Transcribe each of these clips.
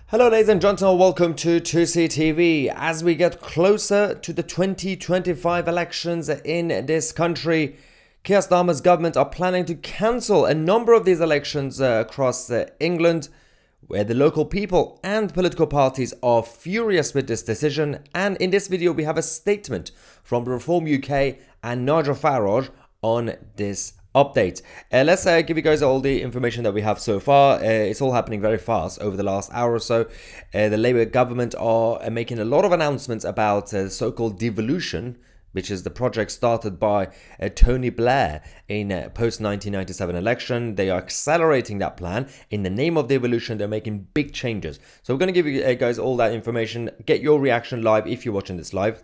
Hello ladies and gentlemen, welcome to 2CTV. As we get closer to the 2025 elections in this country, Keir Starmer's government are planning to cancel a number of these elections across England, where the local people and political parties are furious with this decision. And in this video we have a statement from Reform UK and Nigel Farage on this update. Let's give you guys all the information that we have so far. It's all happening very fast over the last hour or so. The Labour government are making a lot of announcements about so-called devolution, which is the project started by Tony Blair in post-1997 election. They are accelerating that plan. In the name of devolution, they're making big changes. So we're going to give you guys all that information. Get your reaction live if you're watching this live.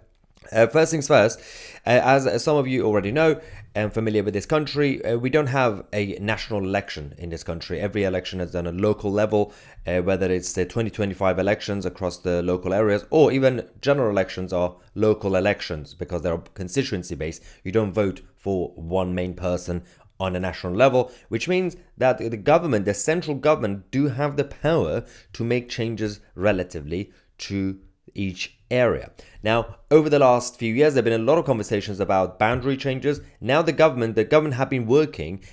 First things first, as some of you already know and familiar with this country, we don't have a national election in this country. Every election is done at local level, whether it's the 2025 elections across the local areas or even general elections are local elections because they're constituency based. You don't vote for one main person on a national level, which means that the government, the central government, do have the power to make changes relatively to each area. Now, over the last few years, there have been a lot of conversations about boundary changes. Now the government have been working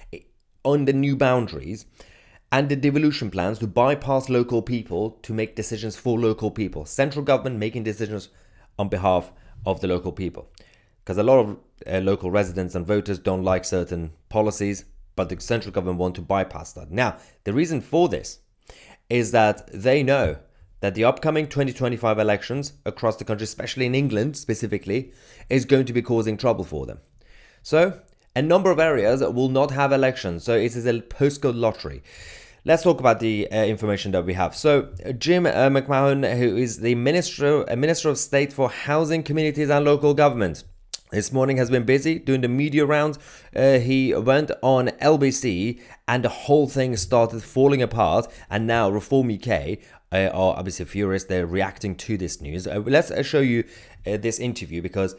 on the new boundaries and the devolution plans to bypass local people to make decisions for local people. Central government making decisions on behalf of the local people. Because a lot of local residents and voters don't like certain policies, but the central government want to bypass that. Now, the reason for this is that they know that the upcoming 2025 elections across the country, especially in England specifically, is going to be causing trouble for them. So, a number of areas will not have elections. So, it is a postcode lottery. Let's talk about the information that we have. So, Jim McMahon, who is the Minister of State for Housing, Communities and Local Government, this morning has been busy doing the media rounds. He went on LBC and the whole thing started falling apart. And now Reform UK are obviously furious. They're reacting to this news. Let's show you this interview because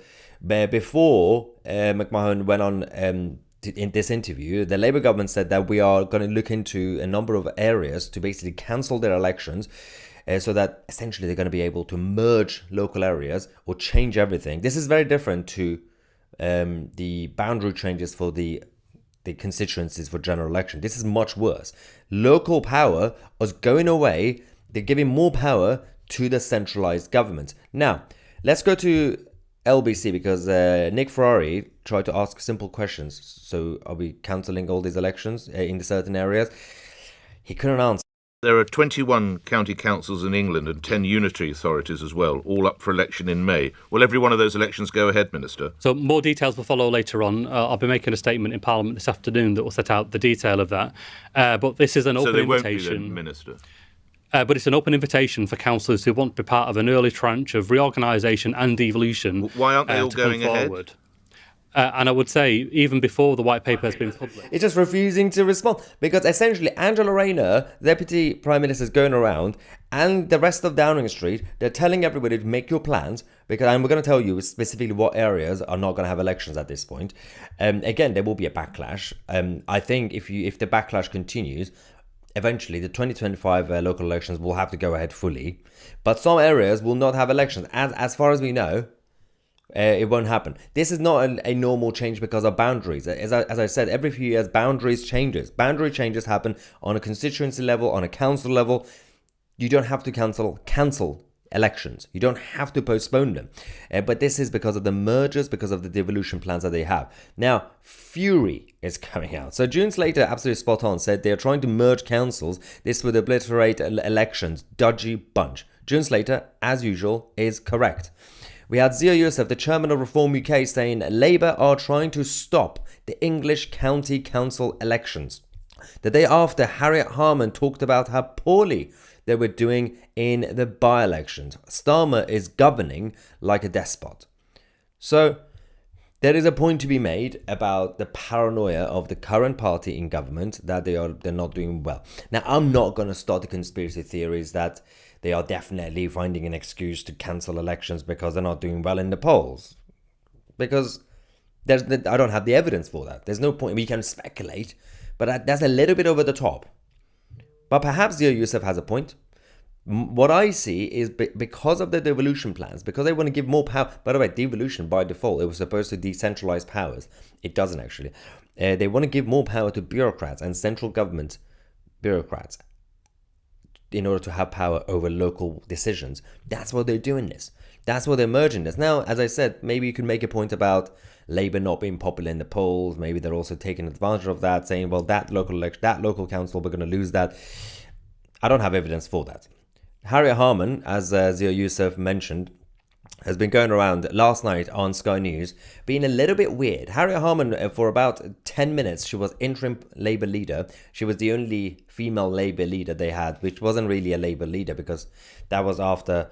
before McMahon went on in this interview, the Labour government said that we are going to look into a number of areas to basically cancel their elections. So that essentially they're going to be able to merge local areas or change everything. This is very different to the boundary changes for the constituencies for general election. This is much worse. Local power is going away. They're giving more power to the centralized government. Now, let's go to LBC because Nick Ferrari tried to ask simple questions. So are we cancelling all these elections in the certain areas? He couldn't answer. There are 21 county councils in England and 10 unitary authorities as well, all up for election in May. Will every one of those elections go ahead, Minister? So more details will follow later on. I'll be making a statement in Parliament this afternoon that will set out the detail of that. But this is an open invitation. So they won't be then, Minister? But it's an open invitation for councillors who want to be part of an early tranche of reorganisation and devolution. Why aren't they all going ahead? And I would say, even before the white paper has been published. It's just refusing to respond because essentially Angela Rayner, Deputy Prime Minister, is going around and the rest of Downing Street, they're telling everybody to make your plans because, and we're going to tell you specifically what areas are not going to have elections at this point. Again, there will be a backlash. I think if the backlash continues, eventually the 2025 local elections will have to go ahead fully. But some areas will not have elections. As far as we know, it won't happen. This is not a normal change because of boundaries. As I said, every few years, boundaries changes. Boundary changes happen on a constituency level, on a council level. You don't have to cancel elections. You don't have to postpone them. But this is because of the mergers, because of the devolution plans that they have. Now, fury is coming out. So June Slater, absolutely spot on, said they're trying to merge councils. This would obliterate elections. Dodgy bunch. June Slater, as usual, is correct. We had Zia Youssef, the chairman of Reform UK, saying Labour are trying to stop the English county council elections. The day after, Harriet Harman talked about how poorly they were doing in the by-elections. Starmer is governing like a despot. So there is a point to be made about the paranoia of the current party in government that they're not doing well. Now, I'm not going to start the conspiracy theories that they are definitely finding an excuse to cancel elections because they're not doing well in the polls. Because I don't have the evidence for that. There's no point. We can speculate, but that's a little bit over the top. But perhaps Zia Youssef has a point. What I see is because of the devolution plans, because they want to give more power. By the way, devolution by default, it was supposed to decentralize powers. It doesn't actually. They want to give more power to bureaucrats and central government bureaucrats in order to have power over local decisions. That's what they're doing this. That's what they're merging this. Now, as I said, maybe you could make a point about Labour not being popular in the polls. Maybe they're also taking advantage of that, saying, well, that local election, that local council, we're going to lose that. I don't have evidence for that. Harriet Harman, as Zia Youssef mentioned, has been going around last night on Sky News being a little bit weird. Harriet Harman, for about 10 minutes, she was interim Labour leader. She was the only female Labour leader they had, which wasn't really a Labour leader because that was after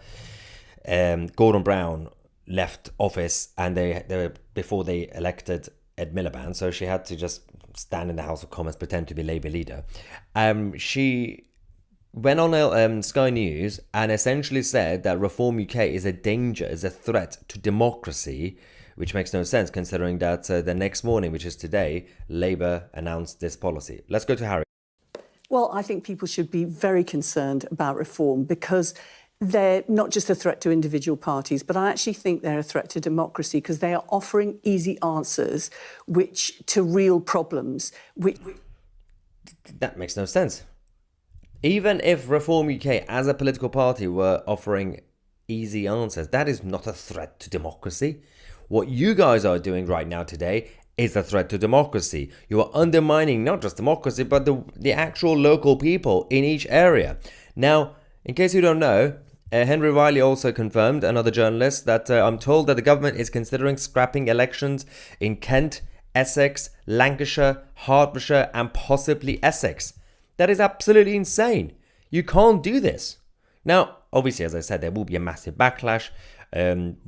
Gordon Brown left office and they before they elected Ed Miliband. So she had to just stand in the House of Commons, pretend to be Labour leader. She went on Sky News and essentially said that Reform UK is a danger, is a threat to democracy, which makes no sense considering that the next morning, which is today, Labour announced this policy. Let's go to Harry. Well, I think people should be very concerned about reform because they're not just a threat to individual parties, but I actually think they're a threat to democracy because they are offering easy answers to real problems. That makes no sense. Even if Reform UK as a political party were offering easy answers, that is not a threat to democracy. What you guys are doing right now today is a threat to democracy. You are undermining not just democracy, but the actual local people in each area. Now, in case you don't know, Henry Riley also confirmed, another journalist, that I'm told that the government is considering scrapping elections in Kent, Essex, Lancashire, Hertfordshire, and possibly Essex. That is absolutely insane. You can't do this. Now, obviously, as I said, there will be a massive backlash.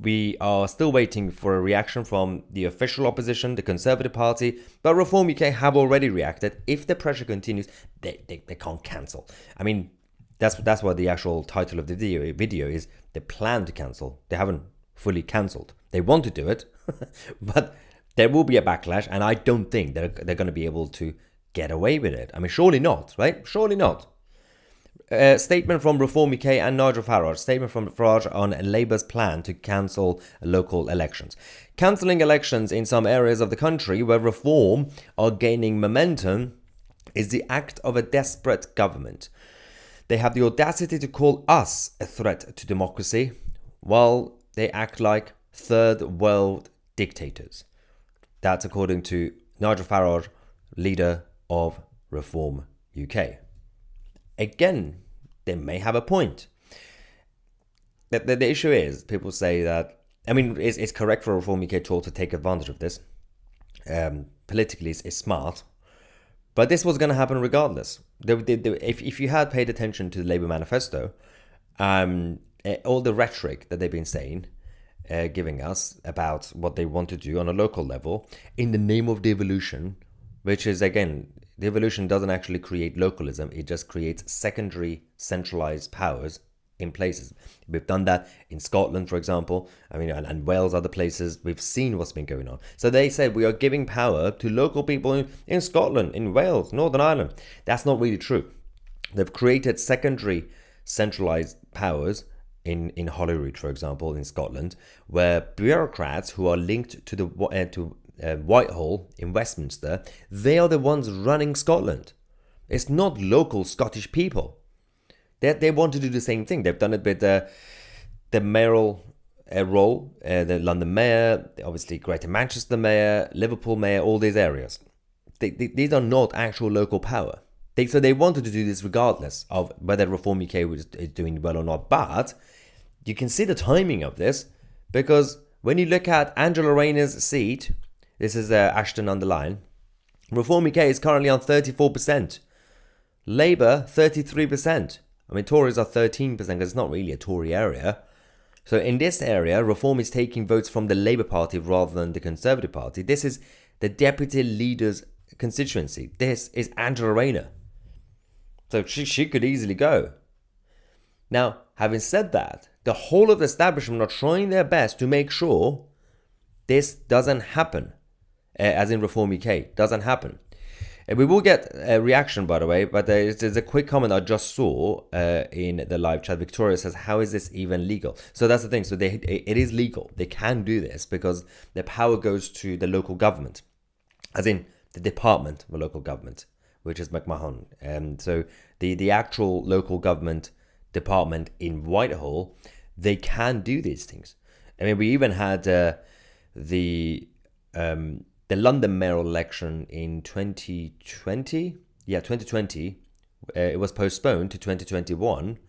We are still waiting for a reaction from the official opposition, the Conservative Party, but Reform UK have already reacted. If the pressure continues, they can't cancel. I mean, that's what the actual title of the video is. They plan to cancel. They haven't fully cancelled. They want to do it, but there will be a backlash, and I don't think they're going to be able to get away with it. I mean, surely not, right? Surely not. Statement from Reform UK and Nigel Farage. Statement from Farage on Labour's plan to cancel local elections. Cancelling elections in some areas of the country where reform are gaining momentum is the act of a desperate government. They have the audacity to call us a threat to democracy while they act like third world dictators. That's according to Nigel Farage, leader of Reform UK. Again, they may have a point. The issue is, people say that, I mean, it's correct for Reform UK to also take advantage of this. Politically, it's smart. But this was going to happen regardless. If you had paid attention to the Labour manifesto, all the rhetoric that they've been saying, giving us about what they want to do on a local level, in the name of devolution, which is, again, devolution doesn't actually create localism. It just creates secondary centralized powers in places. We've done that in Scotland, for example. I mean, and Wales, other places. We've seen what's been going on. So they said we are giving power to local people in Scotland, in Wales, Northern Ireland. That's not really true. They've created secondary centralized powers in Holyrood, for example, in Scotland, where bureaucrats who are linked to Whitehall in Westminster, they are the ones running Scotland. It's not local Scottish people. They want to do the same thing. They've done it with the mayoral role, the London mayor, obviously Greater Manchester mayor, Liverpool mayor, all these areas. These are not actual local power. So they wanted to do this regardless of whether Reform UK is doing well or not. But you can see the timing of this, because when you look at Angela Rayner's seat, this is Ashton on the line, Reform UK is currently on 34%. Labour, 33%. I mean, Tories are 13% because it's not really a Tory area. So in this area, Reform is taking votes from the Labour Party rather than the Conservative Party. This is the deputy leader's constituency. This is Angela Rayner. So she could easily go. Now, having said that, the whole of the establishment are trying their best to make sure this doesn't happen. As in Reform UK, doesn't happen. We will get a reaction, by the way, but there's a quick comment I just saw in the live chat. Victoria says, how is this even legal? So that's the thing. So it is legal. They can do this because the power goes to the local government, as in the Department of Local Government, which is McMahon. So the actual local government department in Whitehall, they can do these things. I mean, we even had the London mayoral election in 2020. Yeah, 2020. It was postponed to 2021.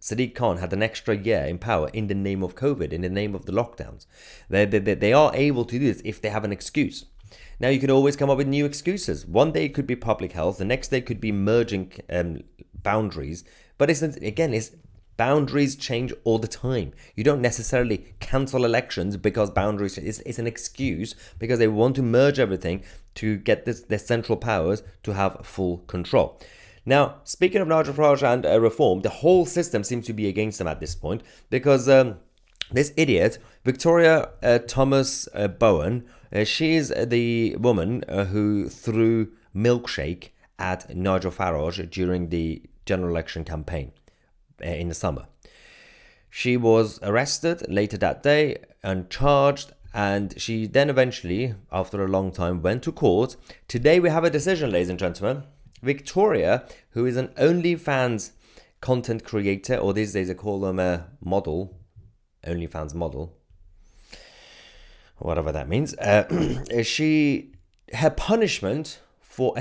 Sadiq Khan had an extra year in power in the name of COVID, in the name of the lockdowns. They are able to do this if they have an excuse. Now, you could always come up with new excuses. One day it could be public health. The next day could be merging boundaries. But it's boundaries change all the time. You don't necessarily cancel elections because boundaries is an excuse, because they want to merge everything to get their central powers to have full control. Now, speaking of Nigel Farage and reform, the whole system seems to be against them at this point, because this idiot, Victoria Thomas Bowen, she is the woman who threw milkshake at Nigel Farage during the general election campaign in the summer. She was arrested later that day and charged, and she then eventually, after a long time, went to court. Today we have a decision, ladies and gentlemen. Victoria, who is an OnlyFans content creator, or these days they call them a model, OnlyFans model, whatever that means, her punishment for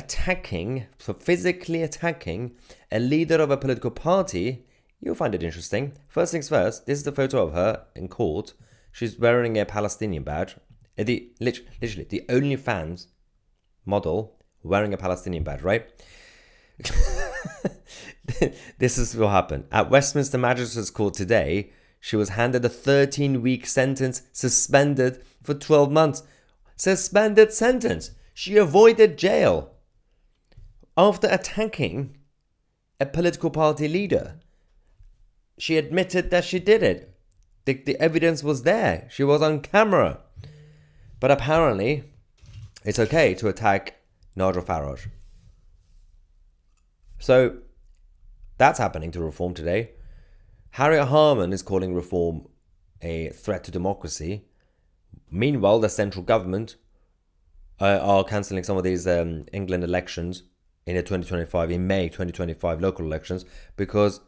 physically attacking a leader of a political party, you'll find it interesting. First things first, this is the photo of her in court. She's wearing a Palestinian badge. Literally, the OnlyFans model wearing a Palestinian badge, right? This is what happened. At Westminster Magistrates Court today, she was handed a 13-week sentence, suspended for 12 months. Suspended sentence. She avoided jail after attacking a political party leader. She admitted that she did it. The evidence was there. She was on camera. But apparently, it's okay to attack Nigel Farage. So, that's happening to reform today. Harriet Harman is calling reform a threat to democracy. Meanwhile, the central government are cancelling some of these England elections in May 2025 local elections, because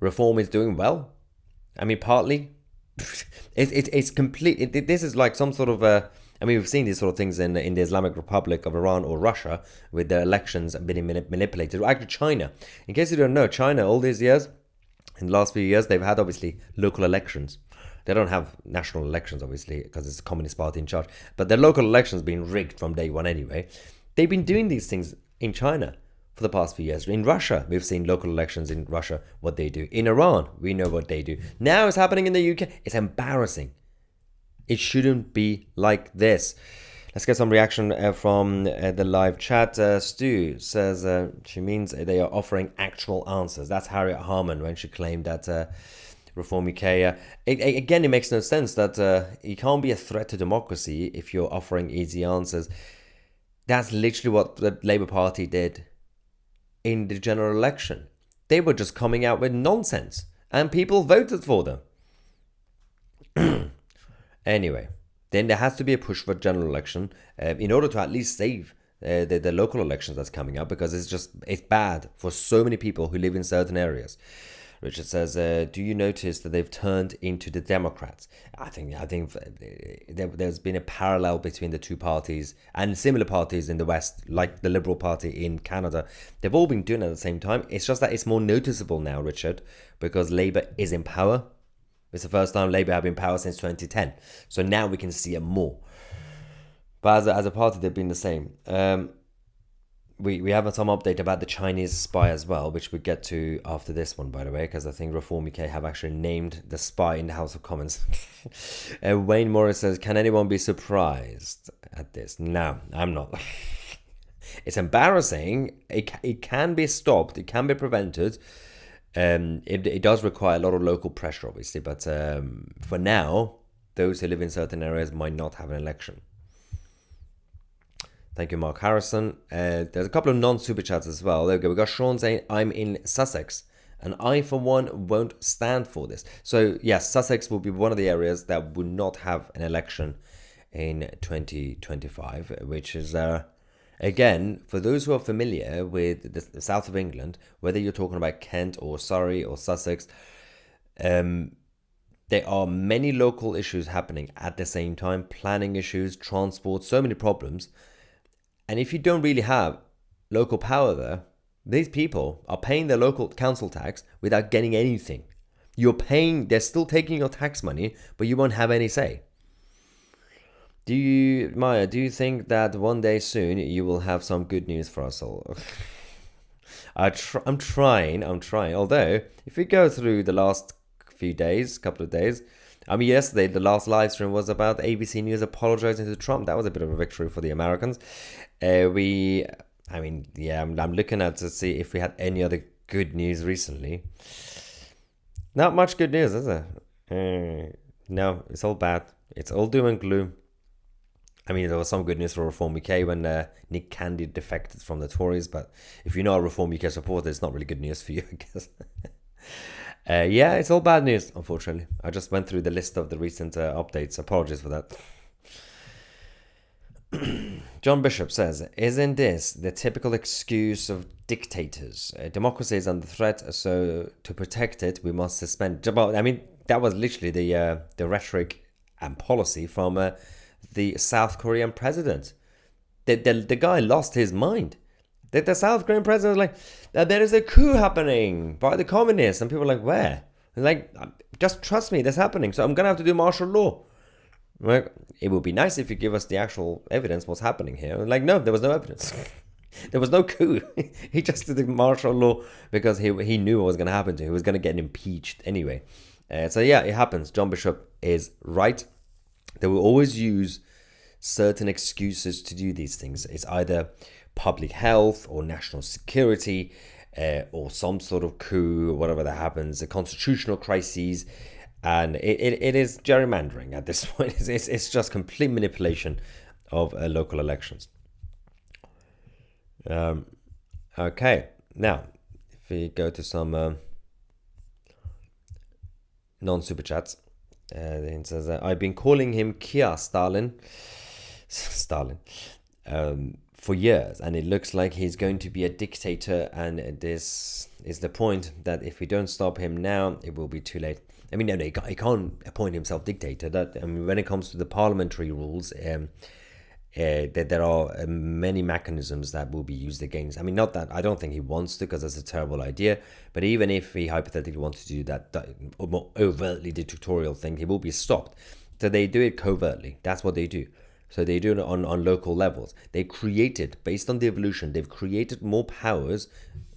reform is doing well. I mean, partly, it's complete. This is like some sort of we've seen these sort of things in the Islamic Republic of Iran or Russia, with their elections being manipulated. Or actually, China. In case you don't know, China, all these years, in the last few years, they've had obviously local elections. They don't have national elections, obviously, because it's a communist party in charge. But their local elections been rigged from day one anyway. They've been doing these things in China for the past few years. In Russia, we've seen local elections in Russia, what they do. In Iran, we know what they do. Now it's happening in the UK. It's embarrassing. It shouldn't be like this. Let's get some reaction from the live chat. Stu says she means they are offering actual answers. That's Harriet Harman when she claimed that Reform UK. Again, it makes no sense that you can't be a threat to democracy if you're offering easy answers. That's literally what the Labour Party did in the general election. They were just coming out with nonsense, and people voted for them. Anyway, then there has to be a push for general election in order to at least save the local elections that's coming up, because it's bad for so many people who live in certain areas. Richard says, do you notice that they've turned into the Democrats? I think there's been a parallel between the two parties and similar parties in the West, like the Liberal Party in Canada. They've all been doing it at the same time. It's just that it's more noticeable now, Richard, because Labour is in power. It's the first time Labour have been in power since 2010. So now we can see it more. But as a party, they've been the same. We have some update about the Chinese spy as well, which we get to after this one, by the way, because I think Reform UK have actually named the spy in the House of Commons. Wayne Morris says, can anyone be surprised at this? No, I'm not. It's embarrassing. It can be stopped. It can be prevented. It does require a lot of local pressure, obviously, but for now, those who live in certain areas might not have an election. Thank you, Mark Harrison. There's a couple of non-super chats as well. There we go. We got Sean saying, I'm in Sussex, and I, for one, won't stand for this. So, yes, Sussex will be one of the areas that would not have an election in 2025, which is, again, for those who are familiar with the south of England, whether you're talking about Kent or Surrey or Sussex, there are many local issues happening at the same time, planning issues, transport, so many problems. And if you don't really have local power there, these people are paying their local council tax without getting anything. They're still taking your tax money, but you won't have any say. Maya, do you think that one day soon you will have some good news for us all? I'm trying. Although, if we go through the last couple of days, I mean, yesterday, the last live stream was about ABC News apologizing to Trump. That was a bit of a victory for the Americans. I'm looking at to see if we had any other good news recently. Not much good news, is there? No, it's all bad. It's all doom and gloom. I mean, there was some good news for Reform UK when Nick Candy defected from the Tories, but if you're not a Reform UK supporter, it's not really good news for you, I guess. Yeah, it's all bad news, unfortunately. I just went through the list of the recent updates. Apologies for that. John Bishop says, isn't this the typical excuse of dictators? Democracy is under threat, so to protect it, we must suspend. I mean, that was literally the rhetoric and policy from the South Korean president. The guy lost his mind. The South Korean president was like, there is a coup happening by the communists. And people are like, where? Like, just trust me, that's happening. So I'm going to have to do martial law. Like, it would be nice if you give us the actual evidence what's happening here. Like, no, there was no evidence. There was no coup. He just did the martial law because he knew what was going to happen to him. He was going to get impeached anyway. So yeah, it happens. John Bishop is right. They will always use certain excuses to do these things. It's either public health or national security or some sort of coup, whatever that happens, a constitutional crisis. And it is gerrymandering at this point. It's just complete manipulation of local elections. Okay, now, if we go to some non-super chats, it says, I've been calling him Kia Stalin, for years, and it looks like he's going to be a dictator, and this is the point that if we don't stop him now, it will be too late. I mean, no, he can't appoint himself dictator. When it comes to the parliamentary rules, there are many mechanisms that will be used against. I mean, not that I don't think he wants to, because that's a terrible idea. But even if he hypothetically wants to do that more overtly dictatorial thing, he will be stopped. So they do it covertly. That's what they do. So they do it on local levels. They created, based on the evolution, they've created more powers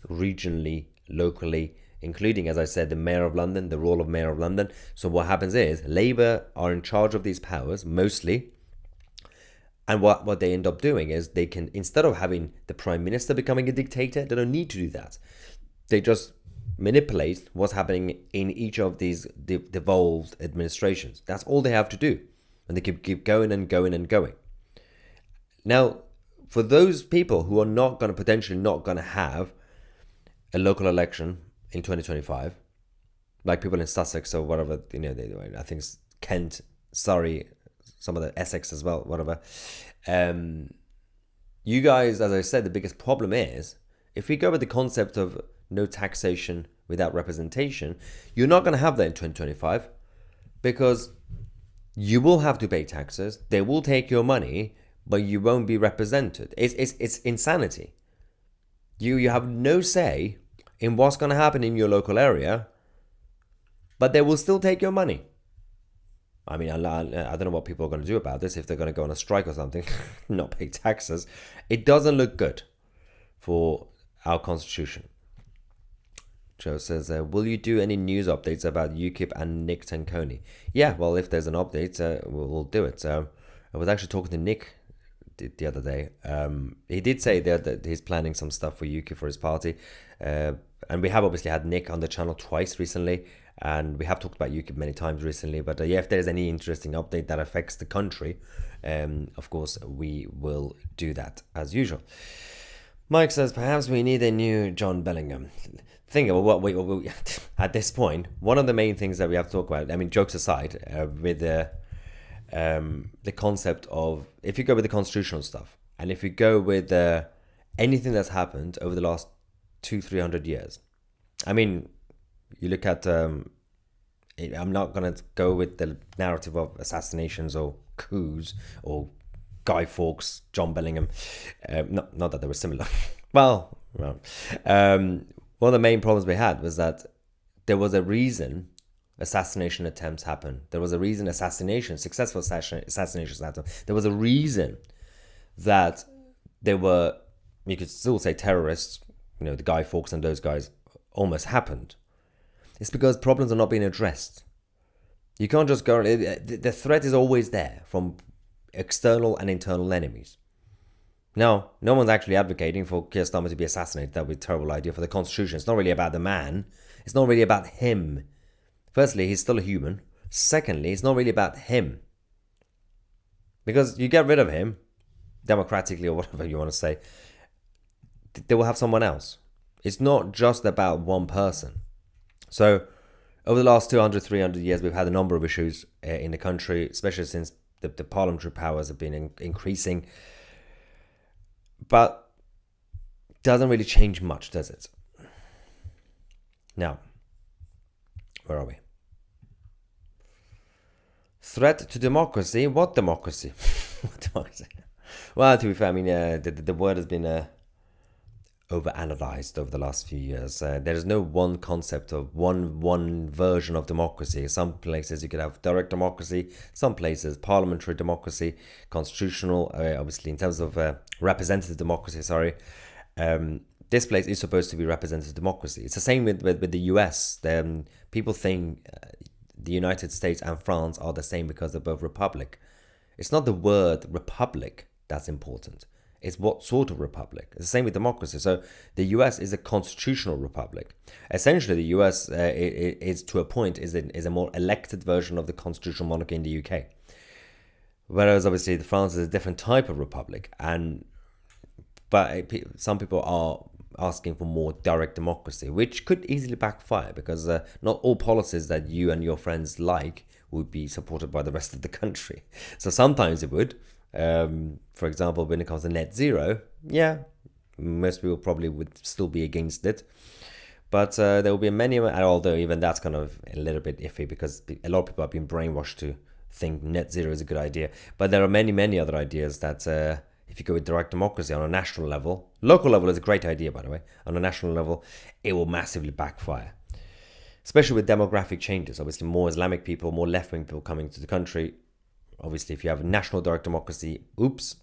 regionally, locally, including, as I said, the Mayor of London, the role of Mayor of London. So what happens is Labour are in charge of these powers, mostly. And what they end up doing is they can, instead of having the Prime Minister becoming a dictator, they don't need to do that. They just manipulate what's happening in each of these devolved administrations. That's all they have to do. And they keep going and going and going. Now, for those people who are potentially not going to have a local election in 2025, like people in Sussex or whatever, I think it's Kent, Surrey, some of the Essex as well, whatever. You guys, as I said, the biggest problem is, if we go with the concept of no taxation without representation, you're not going to have that in 2025, because you will have to pay taxes. They will take your money, but you won't be represented. It's insanity. You have no say in what's going to happen in your local area, but they will still take your money. I mean, I don't know what people are going to do about this, if they're going to go on a strike or something, not pay taxes. It doesn't look good for our constitution. Joe says, will you do any news updates about UKIP and Nick Tanconi? Yeah, well, if there's an update, we'll do it. So I was actually talking to Nick the other day. He did say that he's planning some stuff for UKIP for his party. And we have obviously had Nick on the channel twice recently. And we have talked about UKIP many times recently, but yeah, if there's any interesting update that affects the country, of course, we will do that as usual. Mike says, perhaps we need a new John Bellingham. Think about what at this point, one of the main things that we have to talk about, I mean, jokes aside, with the concept of, if you go with the constitutional stuff, and if you go with anything that's happened over the last 200-300 years, I mean, you look at, I'm not going to go with the narrative of assassinations or coups or Guy Fawkes, John Bellingham. Not that they were similar. Well, one of the main problems we had was that there was a reason assassination attempts happened. There was a reason successful assassinations happened. There was a reason that they were, you could still say terrorists, the Guy Fawkes and those guys almost happened. It's because problems are not being addressed. You can't just go, the threat is always there from external and internal enemies. No one's actually advocating for Keir Starmer to be assassinated. That would be a terrible idea for the Constitution. It's not really about the man. It's not really about him. Firstly, he's still a human. Secondly, it's not really about him. Because you get rid of him, democratically or whatever you want to say, they will have someone else. It's not just about one person. So, over the last 200, 300 years, we've had a number of issues in the country, especially since the parliamentary powers have been increasing. But doesn't really change much, does it? Now, where are we? Threat to democracy? What democracy? What democracy? Well, to be fair, I mean, the word has been over-analyzed over the last few years. There is no one concept of one version of democracy. Some places you could have direct democracy, some places parliamentary democracy, constitutional, obviously in terms of representative democracy, this place is supposed to be representative democracy. It's the same with the US. People think the United States and France are the same because they're both republic. It's not the word republic that's important. It's what sort of republic. It's the same with democracy. So the US is a constitutional republic. Essentially, the US is to a point is a more elected version of the constitutional monarchy in the UK. Whereas obviously France is a different type of republic, but some people are asking for more direct democracy, which could easily backfire because not all policies that you and your friends like would be supported by the rest of the country. So sometimes it would. For example, when it comes to net zero, yeah, most people probably would still be against it. But there will be many, although even that's kind of a little bit iffy because a lot of people have been brainwashed to think net zero is a good idea. But there are many other ideas that if you go with direct democracy on a national level, local level is a great idea, by the way, on a national level, it will massively backfire. Especially with demographic changes, obviously more Islamic people, more left-wing people coming to the country. Obviously, if you have national direct democracy, oops.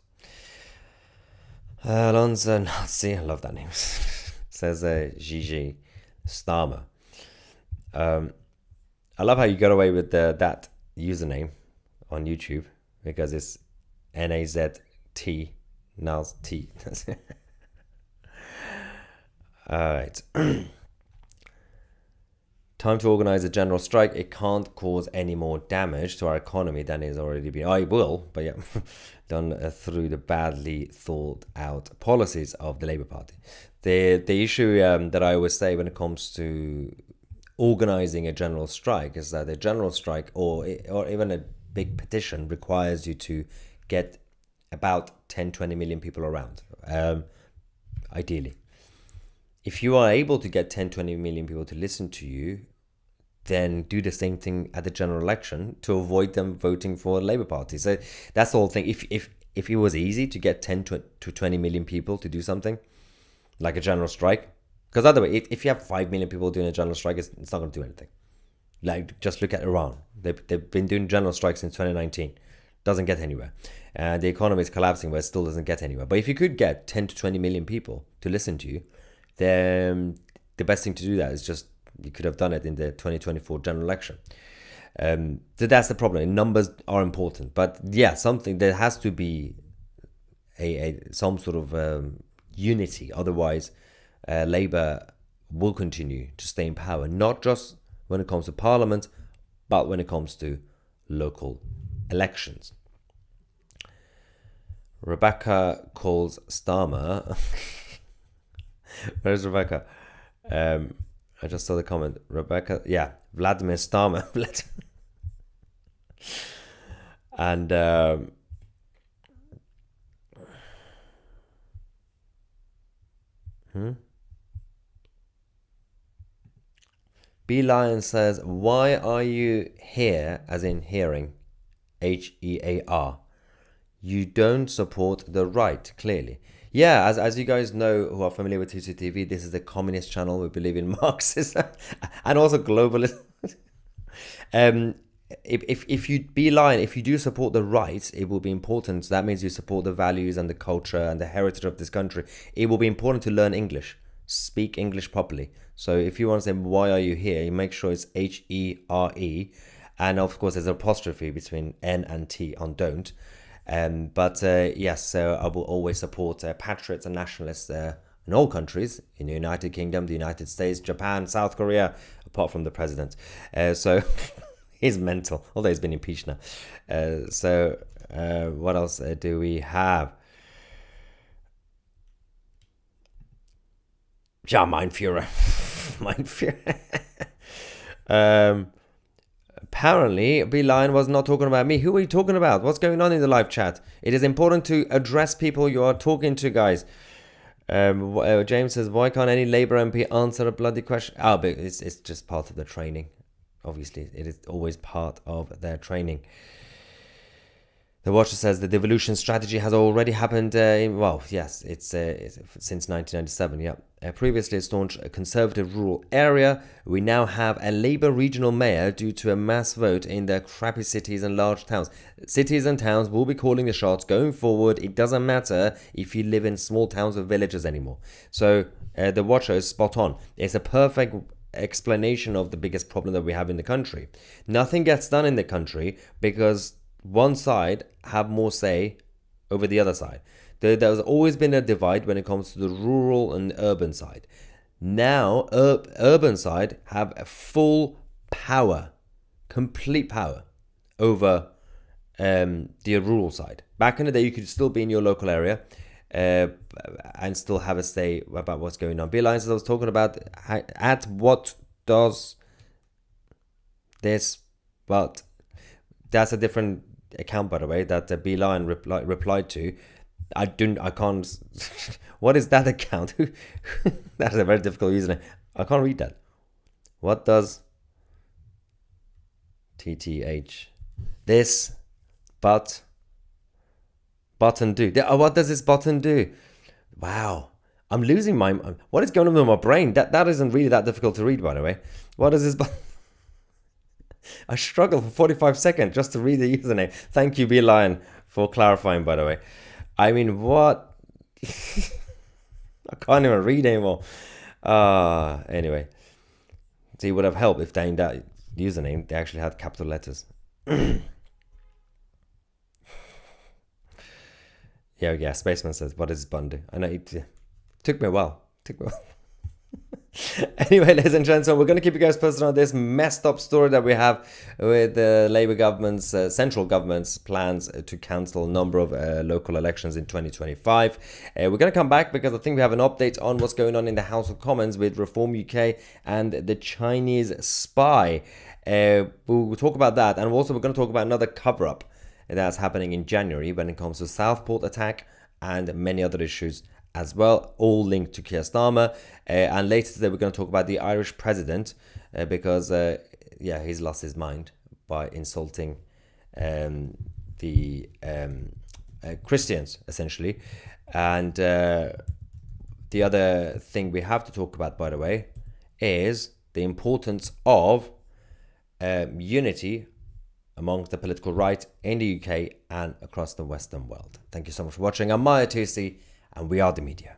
Alonso Nazi, I love that name, says Gigi Starmer. I love how you got away with that username on YouTube because it's NAZT, Naz T. Alright. Time to organise a general strike. It can't cause any more damage to our economy than it's already been. I will, but yeah, done through the badly thought out policies of the Labour Party. The issue that I always say when it comes to organising a general strike is that a general strike or even a big petition requires you to get about 10-20 million people around, ideally. If you are able to get 10-20 million people to listen to you, then do the same thing at the general election to avoid them voting for the Labour Party. So that's the whole thing. If it was easy to get 10 to 20 million people to do something, like a general strike, because otherwise, if you have 5 million people doing a general strike, it's not going to do anything. Like, just look at Iran. They've been doing general strikes since 2019. Doesn't get anywhere. The economy is collapsing, but it still doesn't get anywhere. But if you could get 10 to 20 million people to listen to you, then the best thing to do that is just, you could have done it in the 2024 general election. So that's the problem. Numbers are important. But yeah, there has to be some sort of unity. Otherwise, Labour will continue to stay in power, not just when it comes to parliament, but when it comes to local elections. Rebecca calls Starmer. Where's Rebecca? I just saw the comment. Rebecca, yeah, Vladimir Starmer. And B Lion says, why are you here, as in hearing, HEAR? You don't support the right, clearly. Yeah, as you guys know who are familiar with TCTV, this is the communist channel. We believe in Marxism and also globalism. If you if you do support the right, it will be important. That means you support the values and the culture and the heritage of this country. It will be important to learn English, speak English properly. So if you want to say, why are you here? You make sure it's HERE. And of course, there's an apostrophe between N and T on don't. But yes, so I will always support patriots and nationalists in all countries, in the United Kingdom, the United States, Japan, South Korea, apart from the president. So he's mental, although he's been impeached now. What else do we have? Ja, mein Führer. Mein Führer. Apparently, B-Line was not talking about me. Who are you talking about? What's going on in the live chat? It is important to address people you are talking to, guys. James says, why can't any Labour MP answer a bloody question? Oh, but it's just part of the training. Obviously, it is always part of their training. The Watcher says the devolution strategy has already happened. It's since 1997. Yeah. Previously, it launched a conservative rural area. We now have a Labour regional mayor due to a mass vote in the crappy cities and large towns. Cities and towns will be calling the shots going forward. It doesn't matter if you live in small towns or villages anymore. So the Watcher is spot on. It's a perfect explanation of the biggest problem that we have in the country. Nothing gets done in the country because one side have more say over the other side. There's always been a divide when it comes to the rural and urban side. Now, urban side have a full power, complete power over the rural side. Back in the day, you could still be in your local area and still have a say about what's going on. Bill Lyons, I was talking about at what does this, but that's a different account, by the way, that the B Lion replied to. I can't. What is that account? That's a very difficult username. I can't read that. What does TTH this button do? What does this button do? Wow, I'm losing my. What is going on with my brain? That isn't really that difficult to read, by the way. What is this button? I struggled for 45 seconds just to read the username. Thank you, B Lion, for clarifying, by the way. I mean, what? I can't even read anymore. Anyway. See, it would have helped if in that username they actually had capital letters. Yeah, Spaceman says, what is this button do? I know it took me a while. Anyway, ladies and gentlemen, we're going to keep you guys posted on this messed up story that we have with the Labour government's, central government's plans to cancel a number of local elections in 2025. We're going to come back because I think we have an update on what's going on in the House of Commons with Reform UK and the Chinese spy. We'll talk about that, and also we're going to talk about another cover-up that's happening in January when it comes to Southport attack and many other issues as well, all linked to Keir Starmer. And later today, we're going to talk about the Irish president because, he's lost his mind by insulting the Christians, essentially. And the other thing we have to talk about, by the way, is the importance of unity amongst the political right in the UK and across the Western world. Thank you so much for watching. I'm Maya Tusi, and we are the media.